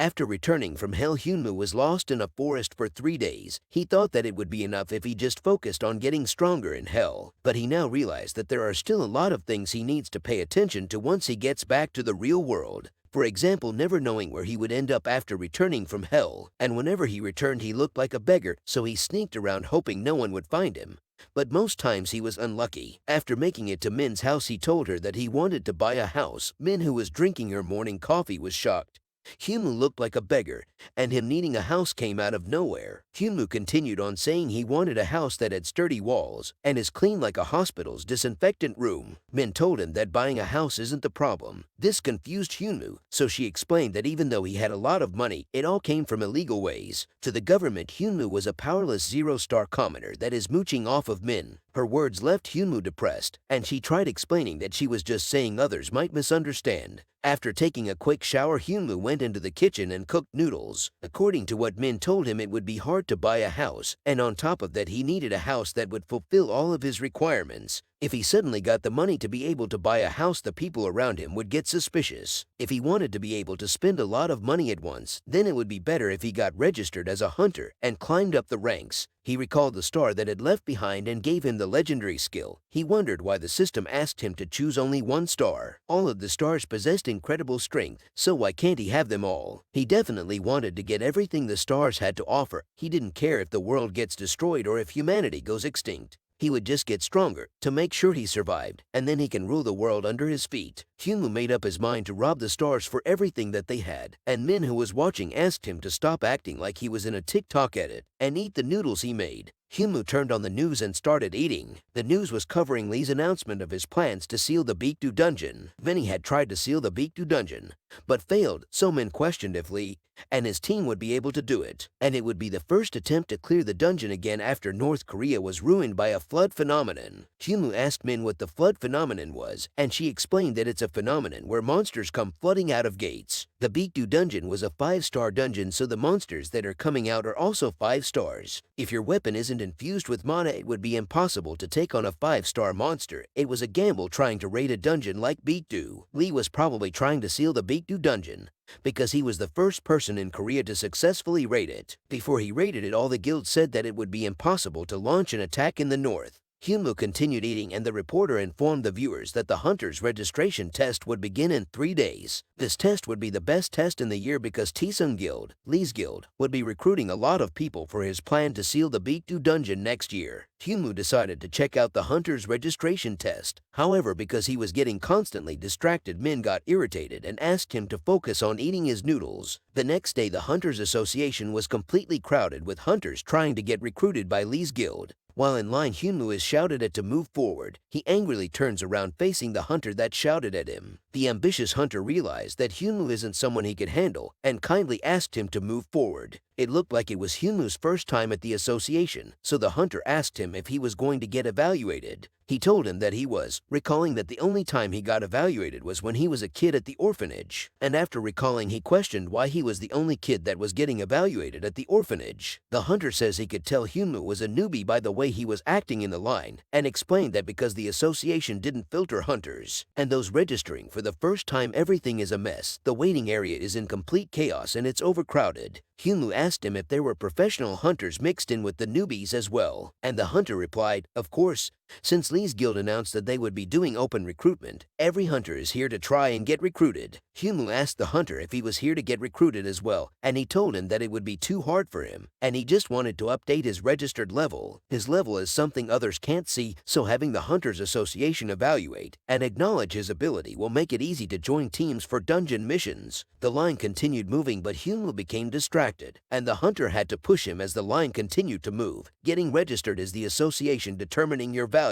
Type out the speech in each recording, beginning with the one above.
After returning from hell, Hyunmoo was lost in a forest for 3 days. He thought that it would be enough if he just focused on getting stronger in hell, but he now realized that there are still a lot of things he needs to pay attention to once he gets back to the real world. For example, never knowing where he would end up after returning from hell, and whenever he returned he looked like a beggar, so he sneaked around hoping no one would find him. But most times he was unlucky. After making it to Min's house, he told her that he wanted to buy a house. Min, who was drinking her morning coffee, was shocked. Hyunmoo looked like a beggar, and him needing a house came out of nowhere. Hyunmoo continued on saying he wanted a house that had sturdy walls and is clean like a hospital's disinfectant room. Min told him that buying a house isn't the problem. This confused Hyunmoo, so she explained that even though he had a lot of money, it all came from illegal ways. To the government, Hyunmoo was a powerless zero-star commoner that is mooching off of Min. Her words left Hyunmoo depressed, and she tried explaining that she was just saying others might misunderstand. After taking a quick shower, Hyunmoo went into the kitchen and cooked noodles. According to what Min told him, it would be hard to buy a house, and on top of that he needed a house that would fulfill all of his requirements. If he suddenly got the money to be able to buy a house, the people around him would get suspicious. If he wanted to be able to spend a lot of money at once, then it would be better if he got registered as a hunter and climbed up the ranks. He recalled the star that had left behind and gave him the legendary skill. He wondered why the system asked him to choose only one star. All of the stars possessed incredible strength, so why can't he have them all? He definitely wanted to get everything the stars had to offer. He didn't care if the world gets destroyed or if humanity goes extinct. He would just get stronger to make sure he survived, and then he can rule the world under his feet. Hyunmoo made up his mind to rob the stars for everything that they had, and Min, who was watching, asked him to stop acting like he was in a TikTok edit and eat the noodles he made. Hyunmoo turned on the news and started eating. The news was covering Lee's announcement of his plans to seal the Baekdu dungeon. Many had tried to seal the Baekdu dungeon, but failed, so Min questioned if Lee and his team would be able to do it, and it would be the first attempt to clear the dungeon again after North Korea was ruined by a flood phenomenon. Hyunmoo asked Min what the flood phenomenon was, and she explained that it's a phenomenon where monsters come flooding out of gates. The Baekdu dungeon was a 5-star dungeon, so the monsters that are coming out are also 5 stars. If your weapon isn't infused with mana, it would be impossible to take on a 5-star monster. It was a gamble trying to raid a dungeon like Baekdu. Lee was probably trying to seal the Baekdu dungeon because he was the first person in Korea to successfully raid it. Before he raided it, all the guilds said that it would be impossible to launch an attack in the north. Hyunmoo continued eating, and the reporter informed the viewers that the hunter's registration test would begin in 3 days. This test would be the best test in the year because Taesung Guild, Lee's guild, would be recruiting a lot of people for his plan to seal the Baekdu dungeon next year. Hyunmoo decided to check out the hunter's registration test. However, because he was getting constantly distracted, Min got irritated and asked him to focus on eating his noodles. The next day, the Hunters Association was completely crowded with hunters trying to get recruited by Lee's guild. While in line, Hyunmoo is shouted at to move forward. He angrily turns around facing the hunter that shouted at him. The ambitious hunter realized that Hyunmoo isn't someone he could handle and kindly asked him to move forward. It looked like it was Hyunmoo's first time at the association, so the hunter asked him if he was going to get evaluated. He told him that he was, recalling that the only time he got evaluated was when he was a kid at the orphanage. And after recalling, he questioned why he was the only kid that was getting evaluated at the orphanage. The hunter says he could tell Hyunmoo was a newbie by the way he was acting in the line, and explained that because the association didn't filter hunters and those registering for the first time, everything is a mess. The waiting area is in complete chaos and it's overcrowded. Hyunmoo asked him if there were professional hunters mixed in with the newbies as well, and the hunter replied, of course. Since Lee's guild announced that they would be doing open recruitment, every hunter is here to try and get recruited. Hyunmoo asked the hunter if he was here to get recruited as well, and he told him that it would be too hard for him, and he just wanted to update his registered level. His level is something others can't see, so having the Hunters Association evaluate and acknowledge his ability will make it easy to join teams for dungeon missions. The line continued moving, but Hyunmoo became distracted, and the hunter had to push him as the line continued to move. Getting registered is the association determining your value.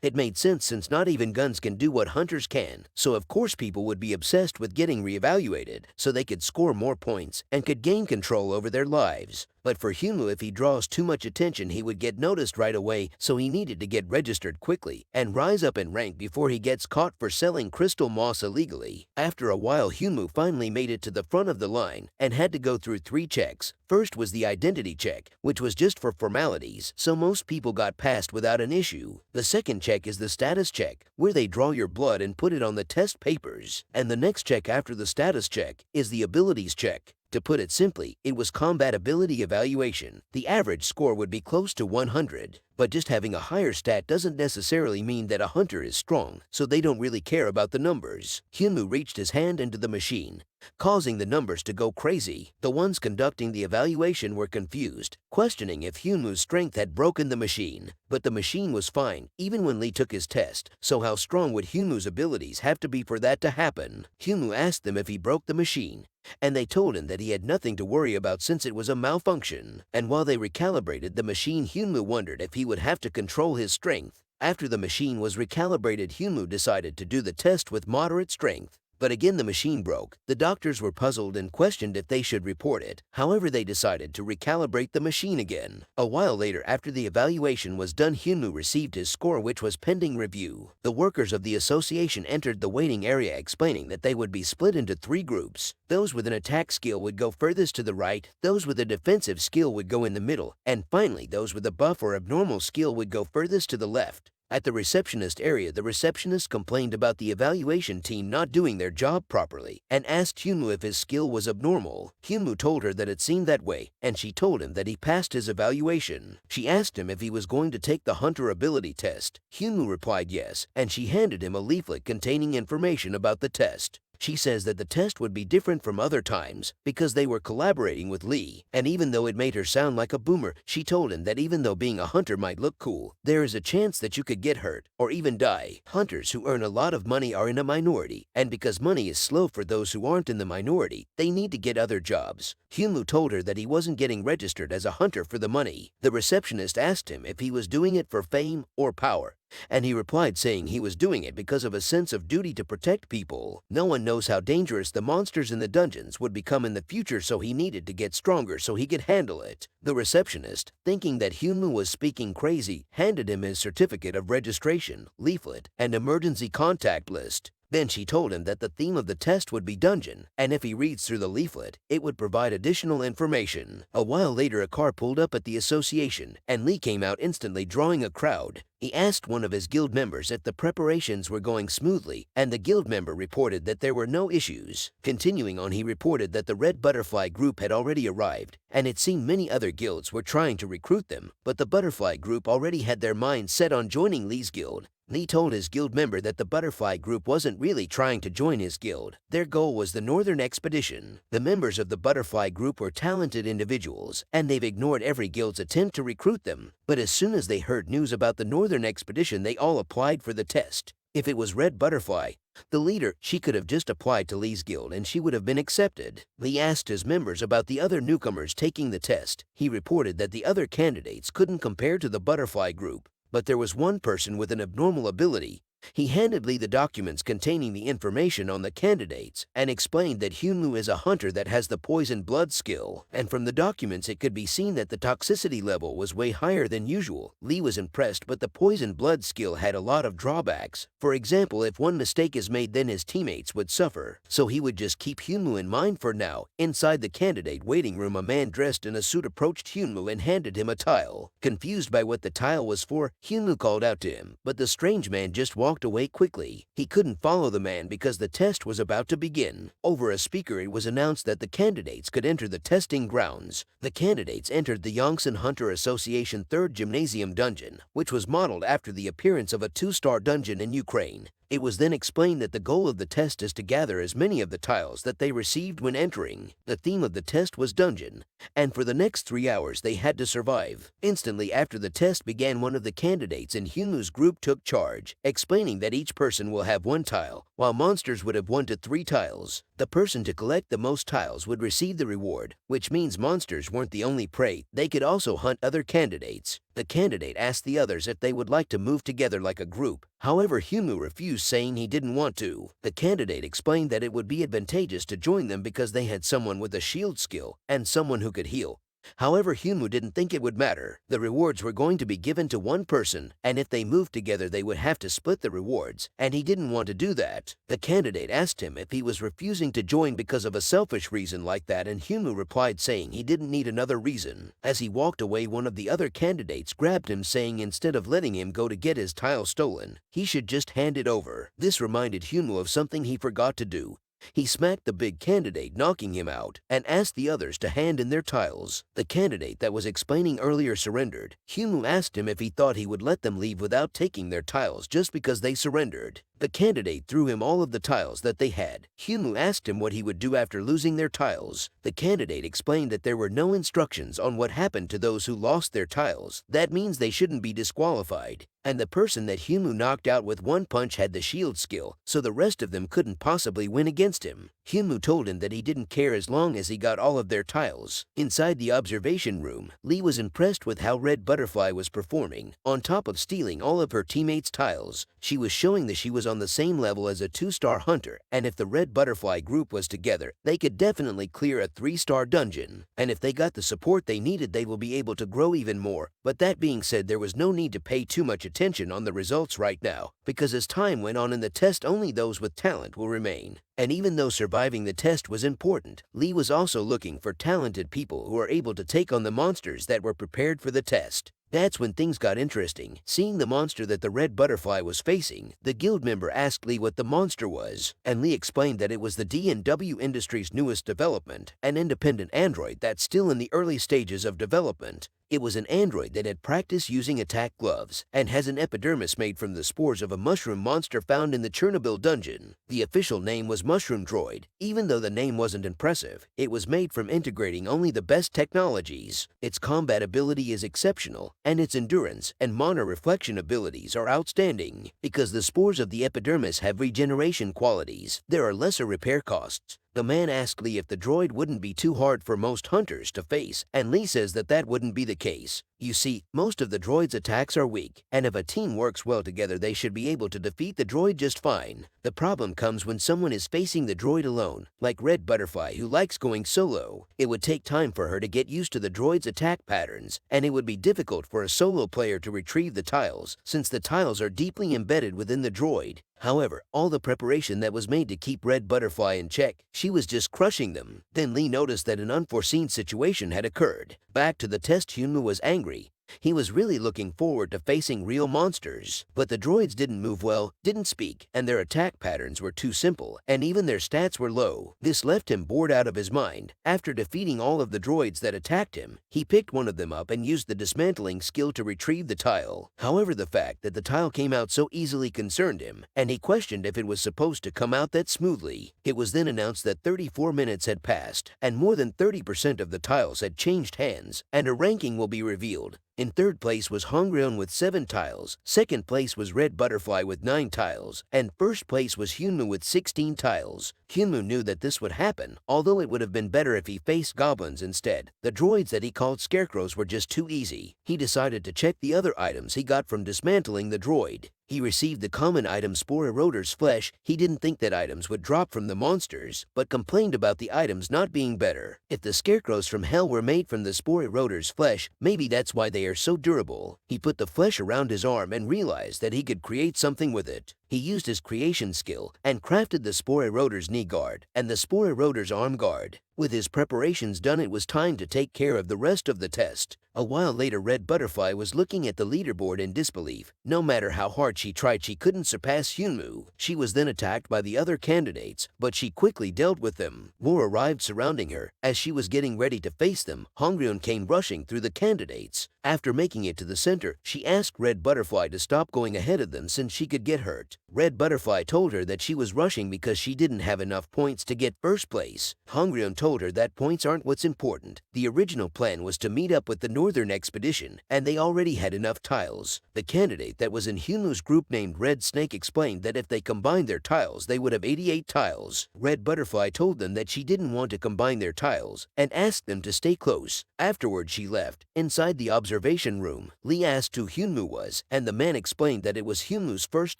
It made sense since not even guns can do what hunters can, so of course people would be obsessed with getting reevaluated so they could score more points and could gain control over their lives. But for Hyunmoo, if he draws too much attention, he would get noticed right away, so he needed to get registered quickly and rise up in rank before he gets caught for selling crystal moss illegally. After a while, Hyunmoo finally made it to the front of the line and had to go through 3 checks. First was the identity check, which was just for formalities, so most people got past without an issue. The second check is the status check, where they draw your blood and put it on the test papers. And the next check after the status check is the abilities check. To put it simply, it was combat ability evaluation. The average score would be close to 100, but just having a higher stat doesn't necessarily mean that a hunter is strong, so they don't really care about the numbers. Hyunwoo reached his hand into the machine, causing the numbers to go crazy. The ones conducting the evaluation were confused, questioning if Hyunwoo's strength had broken the machine. But the machine was fine, even when Lee took his test, so how strong would Hyunwoo's abilities have to be for that to happen? Hyunwoo asked them if he broke the machine, and they told him that he had nothing to worry about since it was a malfunction. And while they recalibrated the machine, Hyunwoo wondered if he would have to control his strength. After the machine was recalibrated, Hyunwoo decided to do the test with moderate strength. But again the machine broke. The doctors were puzzled and questioned if they should report it. However, they decided to recalibrate the machine again. A while later, after the evaluation was done, Hyunwoo received his score, which was pending review. The workers of the association entered the waiting area, explaining that they would be split into 3 groups. Those with an attack skill would go furthest to the right, those with a defensive skill would go in the middle, and finally those with a buff or abnormal skill would go furthest to the left. At the receptionist area, the receptionist complained about the evaluation team not doing their job properly and asked Hyunwoo if his skill was abnormal. Hyunwoo told her that it seemed that way, and she told him that he passed his evaluation. She asked him if he was going to take the hunter ability test. Hyunwoo replied yes, and she handed him a leaflet containing information about the test. She says that the test would be different from other times because they were collaborating with Lee, and even though it made her sound like a boomer, she told him that even though being a hunter might look cool, there is a chance that you could get hurt or even die. Hunters who earn a lot of money are in a minority, and because money is slow for those who aren't in the minority, they need to get other jobs. Hyunwoo told her that he wasn't getting registered as a hunter for the money. The receptionist asked him if he was doing it for fame or power, and he replied saying he was doing it because of a sense of duty to protect people. No one knows how dangerous the monsters in the dungeons would become in the future, so he needed to get stronger so he could handle it. The receptionist, thinking that Hyunwoo was speaking crazy, handed him his certificate of registration, leaflet, and emergency contact list. Then she told him that the theme of the test would be dungeon, and if he reads through the leaflet, it would provide additional information. A while later, a car pulled up at the association, and Lee came out instantly, drawing a crowd. He asked one of his guild members if the preparations were going smoothly, and the guild member reported that there were no issues. Continuing on, he reported that the Red Butterfly group had already arrived, and it seemed many other guilds were trying to recruit them, but the Butterfly group already had their minds set on joining Lee's guild. Lee told his guild member that the Butterfly group wasn't really trying to join his guild. Their goal was the Northern Expedition. The members of the Butterfly group were talented individuals, and they've ignored every guild's attempt to recruit them. But as soon as they heard news about the Northern Expedition, they all applied for the test. If it was Red Butterfly, the leader, she could have just applied to Lee's guild and she would have been accepted. Lee asked his members about the other newcomers taking the test. He reported that the other candidates couldn't compare to the Butterfly group, but there was one person with an abnormal ability. He handed Lee the documents containing the information on the candidates and explained that Hyunwoo is a hunter that has the poison blood skill, and from the documents it could be seen that the toxicity level was way higher than usual. Lee was impressed, but the poison blood skill had a lot of drawbacks. For example, if one mistake is made, then his teammates would suffer, so he would just keep Hyunwoo in mind for now. Inside the candidate waiting room, a man dressed in a suit approached Hyunwoo and handed him a tile. Confused by what the tile was for, Hyunwoo called out to him, but the strange man just walked away quickly. He couldn't follow the man because the test was about to begin. Over a speaker, it was announced that the candidates could enter the testing grounds. The candidates entered the Yongsan Hunter Association 3rd Gymnasium dungeon, which was modeled after the appearance of a 2-star dungeon in Ukraine. It was then explained that the goal of the test is to gather as many of the tiles that they received when entering. The theme of the test was dungeon, and for the next 3 hours they had to survive. Instantly after the test began, one of the candidates in Hyunwoo's group took charge, explaining that each person will have 1 tile, while monsters would have 1 to 3 tiles. The person to collect the most tiles would receive the reward, which means monsters weren't the only prey, they could also hunt other candidates. The candidate asked the others if they would like to move together like a group. However, Hyunwoo refused, saying he didn't want to. The candidate explained that it would be advantageous to join them because they had someone with a shield skill and someone who could heal. However, Hyunwoo didn't think it would matter. The rewards were going to be given to one person, and if they moved together they would have to split the rewards, and he didn't want to do that. The candidate asked him if he was refusing to join because of a selfish reason like that, and Hyunwoo replied saying he didn't need another reason. As he walked away, one of the other candidates grabbed him, saying instead of letting him go to get his tile stolen, he should just hand it over. This reminded Hyunwoo of something he forgot to do. He smacked the big candidate, knocking him out, and asked the others to hand in their tiles. The candidate that was explaining earlier surrendered. Hyunwoo asked him if he thought he would let them leave without taking their tiles just because they surrendered. The candidate threw him all of the tiles that they had. Hyunwoo asked him what he would do after losing their tiles. The candidate explained that there were no instructions on what happened to those who lost their tiles. That means they shouldn't be disqualified. And the person that Hyunwoo knocked out with one punch had the shield skill, so the rest of them couldn't possibly win against him. Hyunwoo told him that he didn't care as long as he got all of their tiles. Inside the observation room, Lee was impressed with how Red Butterfly was performing. On top of stealing all of her teammates' tiles, she was showing that she was on the same level as a 2-star hunter, and if the Red Butterfly group was together, they could definitely clear a 3-star dungeon. And if they got the support they needed, they will be able to grow even more. But that being said, there was no need to pay too much attention on the results right now, because as time went on in the test, only those with talent will remain. And even though surviving the test was important, Lee was also looking for talented people who are able to take on the monsters that were prepared for the test. That's when things got interesting. Seeing the monster that the Red Butterfly was facing, the guild member asked Lee what the monster was, and Lee explained that it was the D&W Industries' newest development, an independent android that's still in the early stages of development. It was an android that had practiced using attack gloves and has an epidermis made from the spores of a mushroom monster found in the Chernobyl dungeon. The official name was Mushroom Droid. Even though the name wasn't impressive, it was made from integrating only the best technologies. Its combat ability is exceptional, and its endurance and mana reflection abilities are outstanding. Because the spores of the epidermis have regeneration qualities, there are lesser repair costs. The man asked Lee if the droid wouldn't be too hard for most hunters to face, and Lee says that that wouldn't be the case. You see, most of the droid's attacks are weak, and if a team works well together, they should be able to defeat the droid just fine. The problem comes when someone is facing the droid alone, like Red Butterfly, who likes going solo. It would take time for her to get used to the droid's attack patterns, and it would be difficult for a solo player to retrieve the tiles, since the tiles are deeply embedded within the droid. However, all the preparation that was made to keep Red Butterfly in check, she was just crushing them. Then Lee noticed that an unforeseen situation had occurred. Back to the test, Hyunwoo was angry. He was really looking forward to facing real monsters, but the droids didn't move well, didn't speak, and their attack patterns were too simple, and even their stats were low. This left him bored out of his mind. After defeating all of the droids that attacked him, he picked one of them up and used the dismantling skill to retrieve the tile. However, the fact that the tile came out so easily concerned him, and he questioned if it was supposed to come out that smoothly. It was then announced that 34 minutes had passed, and more than 30% of the tiles had changed hands, and a ranking will be revealed. In third place was Hongryun with 7 tiles, second place was Red Butterfly with 9 tiles, and first place was Hyunwoo with 16 tiles. Hyunwoo knew that this would happen, although it would have been better if he faced goblins instead. The droids that he called scarecrows were just too easy. He decided to check the other items he got from dismantling the droid. He received the common item Spore Eroder's Flesh. He didn't think that items would drop from the monsters, but complained about the items not being better. If the scarecrows from hell were made from the Spore Eroder's flesh, maybe that's why they are so durable. He put the flesh around his arm and realized that he could create something with it. He used his creation skill and crafted the Spore Eroder's knee guard and the Spore Eroder's arm guard. With his preparations done, it was time to take care of the rest of the test. A while later, Red Butterfly was looking at the leaderboard in disbelief. No matter how hard she tried, she couldn't surpass Hyunwoo. She was then attacked by the other candidates, but she quickly dealt with them. More arrived surrounding her. As she was getting ready to face them, Hongryun came rushing through the candidates. After making it to the center, she asked Red Butterfly to stop going ahead of them since she could get hurt. Red Butterfly told her that she was rushing because she didn't have enough points to get first place. Hongryun told her that points aren't what's important. The original plan was to meet up with the Northern Expedition, and they already had enough tiles. The candidate that was in Hyunwoo's group named Red Snake explained that if they combined their tiles, they would have 88 tiles. Red Butterfly told them that she didn't want to combine their tiles and asked them to stay close. Afterward, she left. Inside the observation room, Lee asked who Hyunwoo was, and the man explained that it was Hyunwoo's first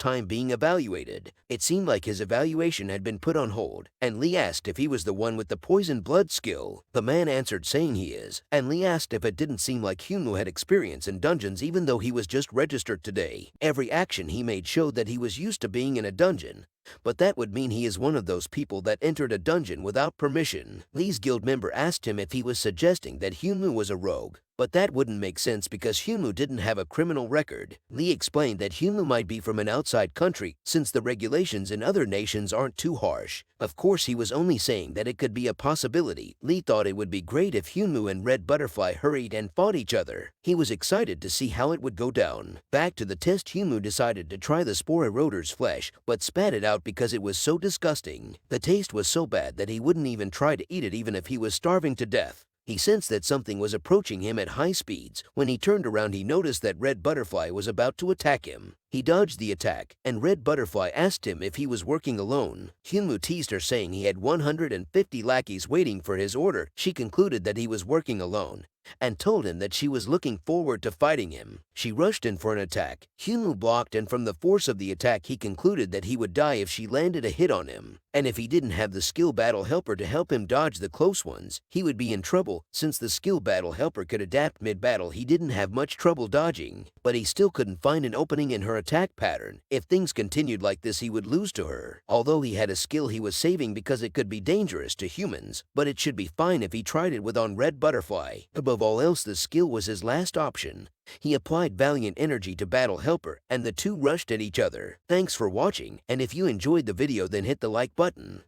time being evaluated. It seemed like his evaluation had been put on hold, and Lee asked if he was the one with the poison blood skill. The man answered saying he is, and Lee asked if it didn't seem like Hyunwoo had experience in dungeons even though he was just registered today. Every action he made showed that he was used to being in a dungeon. But that would mean he is one of those people that entered a dungeon without permission. Lee's guild member asked him if he was suggesting that Hyunwoo was a rogue. But that wouldn't make sense because Hyunwoo didn't have a criminal record. Lee explained that Hyunwoo might be from an outside country since the regulations in other nations aren't too harsh. Of course, he was only saying that it could be a possibility. Lee thought it would be great if Hyunwoo and Red Butterfly hurried and fought each other. He was excited to see how it would go down. Back to the test, Hyunwoo decided to try the spore eroder's flesh, but spat it out because it was so disgusting. The taste was so bad that he wouldn't even try to eat it even if he was starving to death. He sensed that something was approaching him at high speeds. When he turned around, he noticed that Red Butterfly was about to attack him. He dodged the attack, and Red Butterfly asked him if he was working alone. Hyunwoo teased her, saying he had 150 lackeys waiting for his order. She concluded that he was working alone and told him that she was looking forward to fighting him. She rushed in for an attack. Hyunwoo blocked, and from the force of the attack, he concluded that he would die if she landed a hit on him. And if he didn't have the skill battle helper to help him dodge the close ones, he would be in trouble. Since the skill battle helper could adapt mid-battle, he didn't have much trouble dodging, but he still couldn't find an opening in her attack pattern. If things continued like this, he would lose to her. Although he had a skill he was saving because it could be dangerous to humans, but it should be fine if he tried it with on Red Butterfly. Above all else, the skill was his last option. He applied valiant energy to Battle Helper, and the two rushed at each other. Thanks for watching, and if you enjoyed the video, then hit the like button.